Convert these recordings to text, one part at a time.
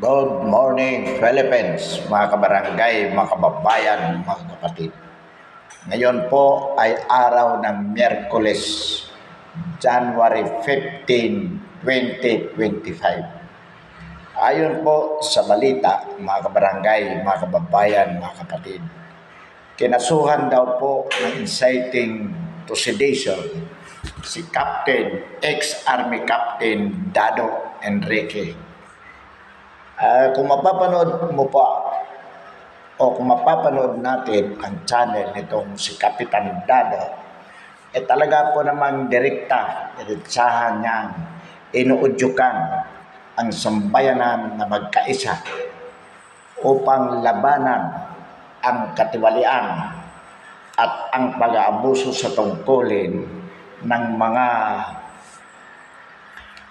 Good morning, Philippines, mga kabarangay, mga kababayan, mga kapatid. Ngayon po ay araw ng Miyerkules, January 15, 2025. Ayon po sa balita, mga kabarangay, mga kababayan, mga kapatid, kinasuhan daw po ng inciting to sedition si ex-Army Captain Dado Enrique. Kung mapapanood mo pa o kung mapapanood natin ang channel nitong si Kapitan Dado, talaga po namang diretsahan niyang inuudyukan ang sambayanan na magkaisa upang labanan ang katiwalian at ang pag-aabuso sa tungkulin ng mga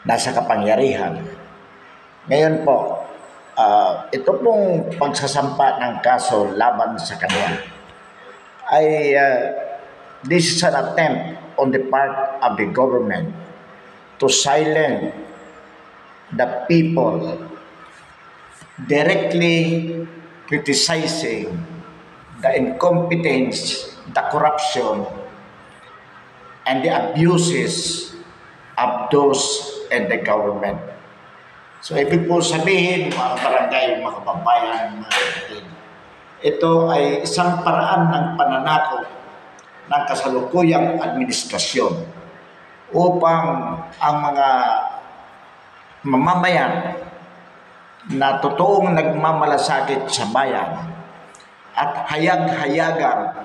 nasa kapangyarihan. Ngayon po, ito pong pagsasampa ng kaso laban sa kanya ay this is an attempt on the part of the government to silence the people directly criticizing the incompetence, the corruption, and the abuses of those in the government. So, ibig po sabihin, mga barangay, mga kababayan, mga kapatid, ito ay isang paraan ng pananakot ng kasalukuyang administrasyon upang ang mga mamamayan na totoong nagmamalasakit sa bayan at hayag-hayagang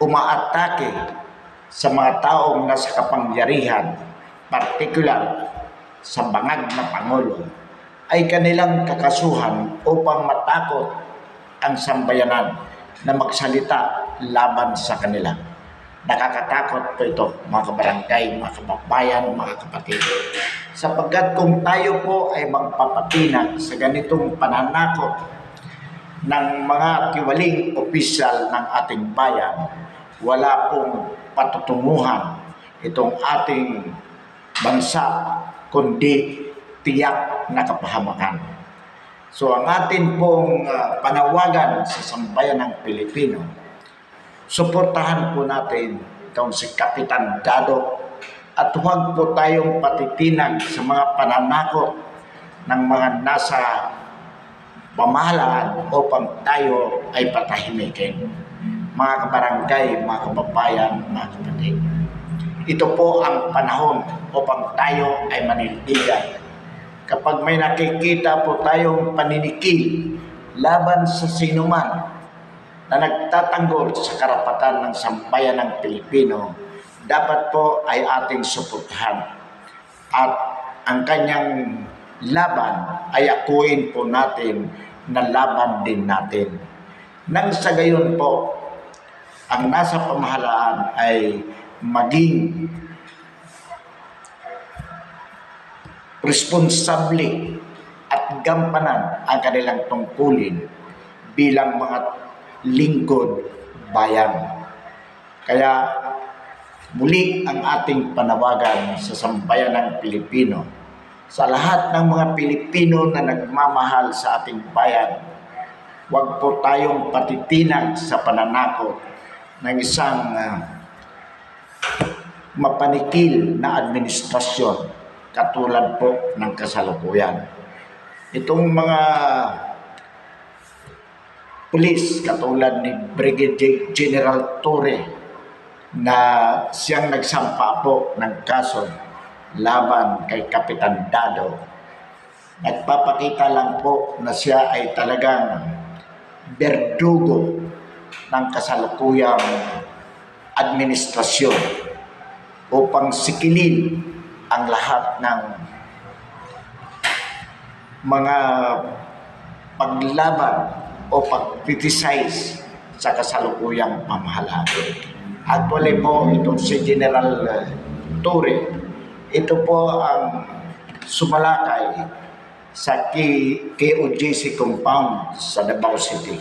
umaatake sa mga taong nasa kapangyarihan, particular sa bangag na Pangulo, ay kanilang kakasuhan upang matakot ang sambayanan na magsalita laban sa kanila. Nakakatakot po ito, mga kabarangay, mga kababayan, mga kapatid. Sapagkat kung tayo po ay magpapatinag sa ganitong pananakot ng mga tiwaling opisyal ng ating bayan, wala pong patutunguhan itong ating bansa kundi tiyak na kapahamakan. So ang atin pong panawagan sa sambayan ng Pilipino, suportahan po natin itong si Kapitan Dado at huwag po tayong patitinag sa mga pananakot ng mga nasa pamahalaan upang tayo ay patahimikin. Mga kabarangay, mga kababayan, mga kapatid, ito po ang panahon upang tayo ay manindigan. Kapag may nakikita po tayong paninikil laban sa sinuman na nagtatanggol sa karapatan ng sambayan ng Pilipino, dapat po ay ating suportahan. At ang kanyang laban ay akuin po natin na laban din natin. Nang sa gayon po, ang nasa pamahalaan ay maging responsable at gampanan ang kanilang tungkulin bilang mga lingkod bayan. Kaya muli ang ating panawagan sa sambayan ng Pilipino, sa lahat ng mga Pilipino na nagmamahal sa ating bayan, huwag po tayong patitinag sa pananakot ng isang mapanikil na administrasyon katulad po ng kasalukuyan. Itong mga pulis katulad ni Brigadier General Torre na siyang nagsampa po ng kaso laban kay Kapitan Dado, nagpapakita lang po na siya ay talagang berdugo ng kasalukuyang administrasyon upang sikilin ang lahat ng mga paglaban o pag-criticize sa kasalukuyang pamahalaan. Actually po, itong si General Torre, ito po ang sumalakay sa KOJC compound sa Davao City.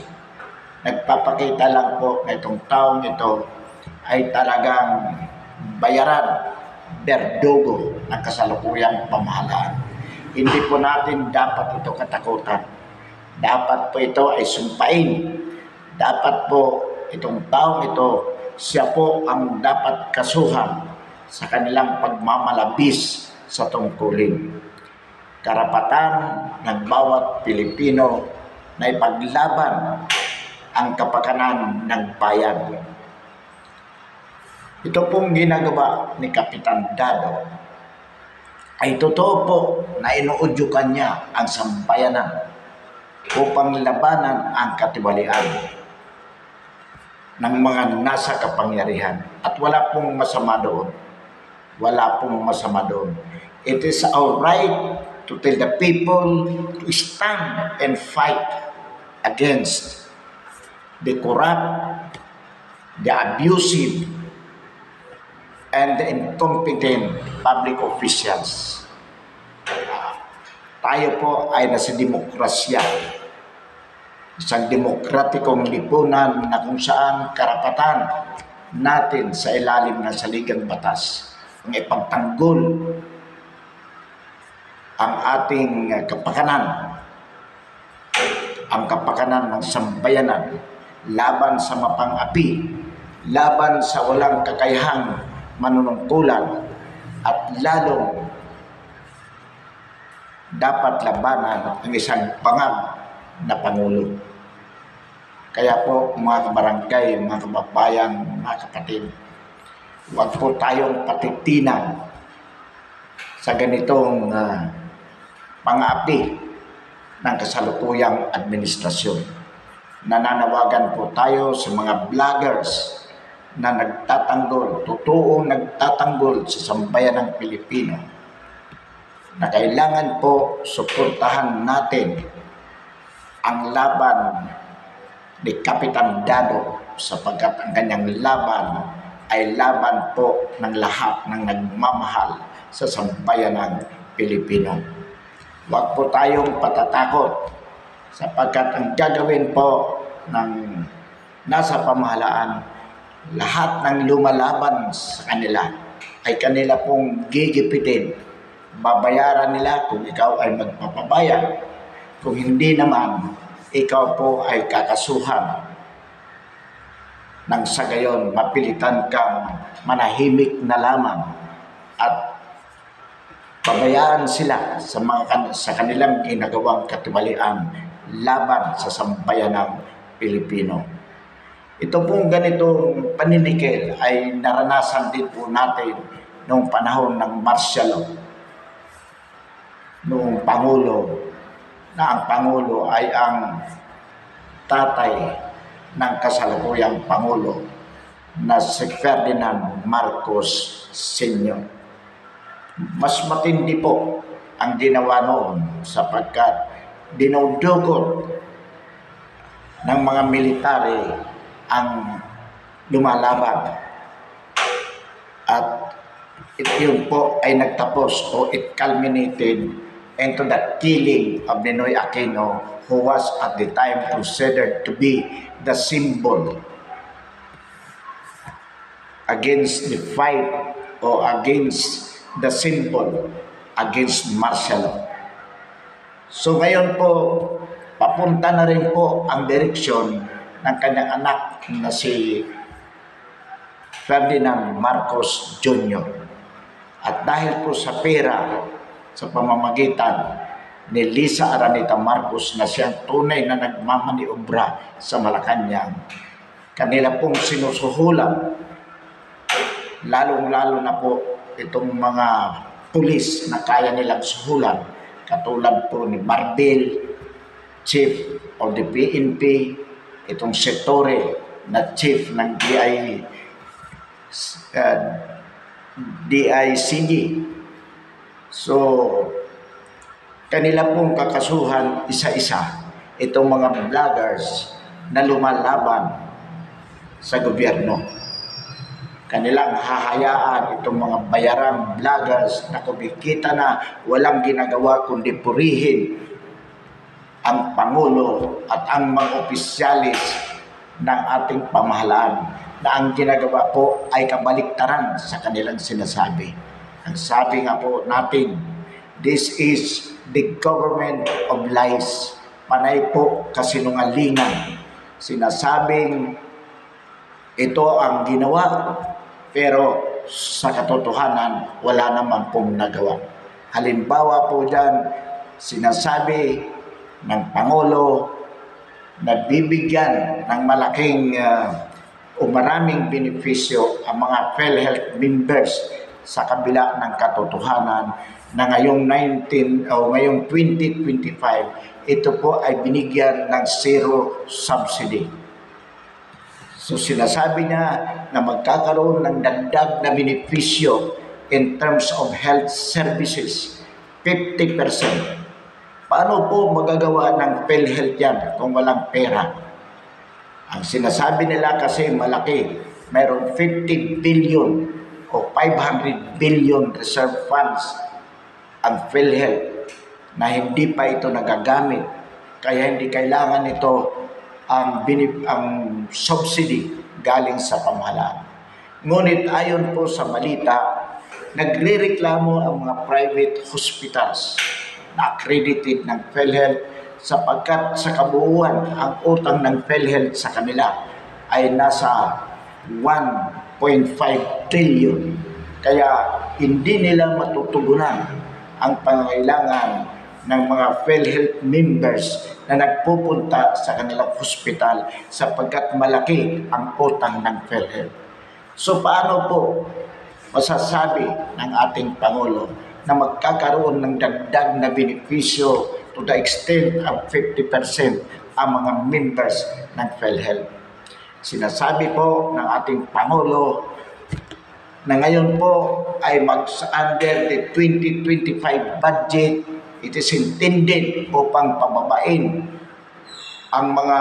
Nagpapakita lang po na itong taong ito ay talagang bayaran, berdugo ng kasalukuyang pamahalaan. Hindi po natin dapat ito katakutan. Dapat po ito ay sumpain. Dapat po itong taong ito, siya po ang dapat kasuhan sa kanilang pagmamalabis sa tungkulin. Karapatan ng bawat Pilipino na ipaglaban ang kapakanan ng bayan. Ito pong ginagawa ni Kapitan Dado ay totoo po na inuudyukan niya ang sambayanan upang labanan ang katiwalian ng mga nasa kapangyarihan. At wala pong masama doon. Wala pong masama doon. It is our right to tell the people to stand and fight against the corrupt, the abusive, and the incompetent public officials. Tayo po ay nasa demokrasya. Isang demokratikong lipunan na kung saan karapatan natin sa ilalim ng saligang batas ang ipagtanggol ang ating kapakanan, ang kapakanan ng sambayanan laban sa mapang-api, laban sa walang kakayahang manunungkulan, at lalong dapat labanan ang isang bangag na Pangulo. Kaya po mga kabarangay, mga kababayan, mga kapatid, huwag po tayong patitinan sa ganitong pang-api ng kasalukuyang administrasyon. Nananawagan po tayo sa mga vloggers na nagtatanggol, totoong nagtatanggol sa sambayan ng Pilipino, na kailangan po suportahan natin ang laban ni Kapitan Dado, sapagkat ang kanyang laban ay laban po ng lahat ng nagmamahal sa sambayan ng Pilipino. Huwag po tayong patatakot, sapagkat ang gagawin po ng nasa pamahalaan, lahat ng lumalaban sa kanila ay kanila pong gigipitin. Babayaran nila kung ikaw ay magpapabayad. Kung hindi naman, ikaw po ay kakasuhan nang sa gayon mapilitan kang manahimik na lamang at pabayaan sila sa kanilang ginagawang katiwalian laban sa sambayan ng Pilipino. Ito pong ganitong paninikil ay naranasan din po natin noong panahon ng martial law. Noong Pangulo, na ang Pangulo ay ang tatay ng kasalukuyang Pangulo na si Ferdinand Marcos Sr. Mas matindi po ang ginawa noon, sapagkat dinudukot ng mga military ang lumalaban, at yun po ay nagtapos, o it culminated into the killing of Ninoy Aquino, who was at the time considered to be the symbol against the fight, or against the symbol against martial law. So ngayon po, papunta na rin po ang direksyon ng kanyang anak na si Ferdinand Marcos Jr. At dahil po sa pera, sa pamamagitan ni Lisa Araneta Marcos, na siyang tunay na nagmamaniobra sa Malacanang, kanila pong sinusuhulan, lalong-lalo na po itong mga pulis na kaya nilang suhulan, katulad po ni Marbel, Chief of the PNP, itong Setore na Chief ng DICG. So, kanila pong kakasuhan isa-isa itong mga vloggers na lumalaban sa gobyerno. Kanilang hahayaan itong mga bayarang vloggers na kumikita na walang ginagawa kundi purihin ang Pangulo at ang mga opisyalis ng ating pamahalaan, na ang ginagawa po ay kabaliktaran sa kanilang sinasabi. Ang sabi nga po natin, this is the government of lies. Panay po kasinungalingan. Sinasabing ito ang ginawa, pero sa katotohanan, wala naman pong nagawa. Halimbawa po dyan, sinasabi ng Pangulo na bibigyan ng malaking o maraming benepisyo ang mga PhilHealth members sa kabila ng katotohanan na ngayong 2025, ito po ay binigyan ng zero subsidy. So sinasabi niya na magkakaroon ng dagdag na benepisyo in terms of health services, 50%. Paano po magagawa ng PhilHealth yan kung walang pera? Ang sinasabi nila kasi malaki, mayroong 50 billion o 500 billion reserve funds ang PhilHealth na hindi pa ito nagagamit. Kaya hindi kailangan ito ang subsidy galing sa pamahalaan. Ngunit ayon po sa balita, nagrereklamo ang mga private hospitals na accredited ng PhilHealth sapagkat sa kabuuan ang utang ng PhilHealth sa kanila ay nasa 1.5 trillion. Kaya hindi nila matutugunan ang pangangailangan ng mga PhilHealth members na nagpupunta sa kanilang hospital sapagkat malaki ang utang ng PhilHealth. So paano po masasabi ng ating Pangulo na magkakaroon ng dagdag na benepisyo to the extent of 50% ang mga members ng PhilHealth? Sinasabi po ng ating Pangulo na ngayon po ay under the 2025 budget, it is intended upang pababain ang mga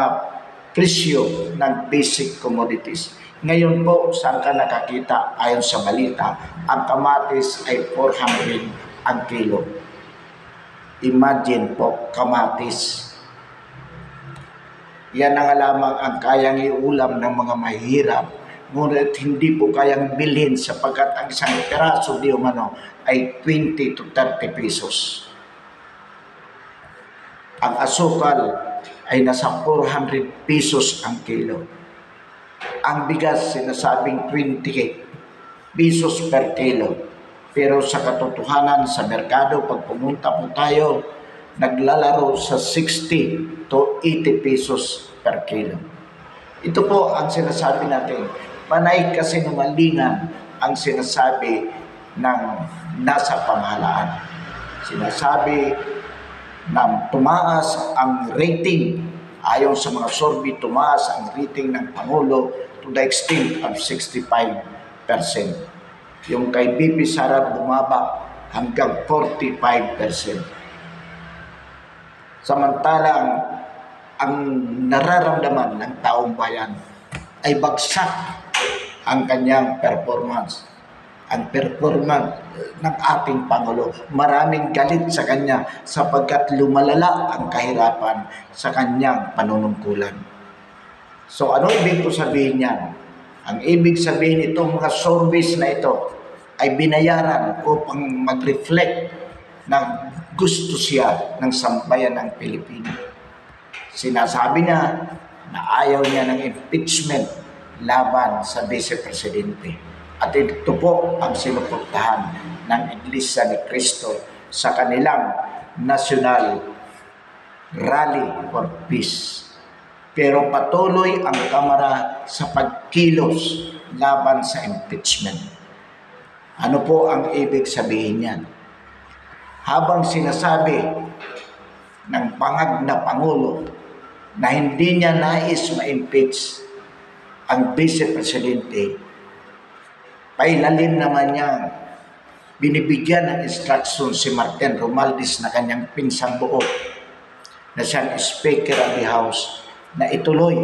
presyo ng basic commodities. Ngayon po, saan ka nakakita? Ayon sa balita, ang kamatis ay 400 ang kilo. Imagine po, kamatis. Yan ang lamang ang kayang iulam ng mga mahirap. Ngunit hindi po kayang bilhin sapagkat ang isang peraso di umano ay 20 to 30 pesos. Ang asukal ay nasa 400 pesos ang kilo. Ang bigas sinasabing 20 pesos per kilo. Pero sa katotohanan sa merkado, pag pumunta po tayo, naglalaro sa 60 to 80 pesos per kilo. Ito po ang sinasabi natin. Panay kasinungalingan ang sinasabi ng nasa pamahalaan. Sinasabi na tumaas ang rating. Ayon sa mga survey, tumaas ang rating ng Pangulo to the extent of 65%. Yung kay BP Sara bumaba hanggang 45%. Samantalang ang nararamdaman ng taong bayan ay bagsak ang kanyang performance. Ang performance ng ating Pangulo, maraming galit sa kanya sapagkat lumalala ang kahirapan sa kanyang panunungkulan. So ano ibig ko sabihin yan? Ang ibig sabihin itong mga service na ito ay binayaran upang mag-reflect na gusto siya ng sambayan ng Pilipino. Sinasabi niya na ayaw niya ng impeachment laban sa Vice Presidente. At ito po ang sinuportahan ng Iglesia ni Cristo sa kanilang National Rally for Peace. Pero patuloy ang Kamara sa pagkilos laban sa impeachment. Ano po ang ibig sabihin niyan? Habang sinasabi ng bangag na Pangulo na hindi niya nais ma-impeach ang Vice Presidente, pailalim naman niya binibigyan ng instruction si Martin Romualdez na kanyang pinsang buo na siyang Speaker of the House na ituloy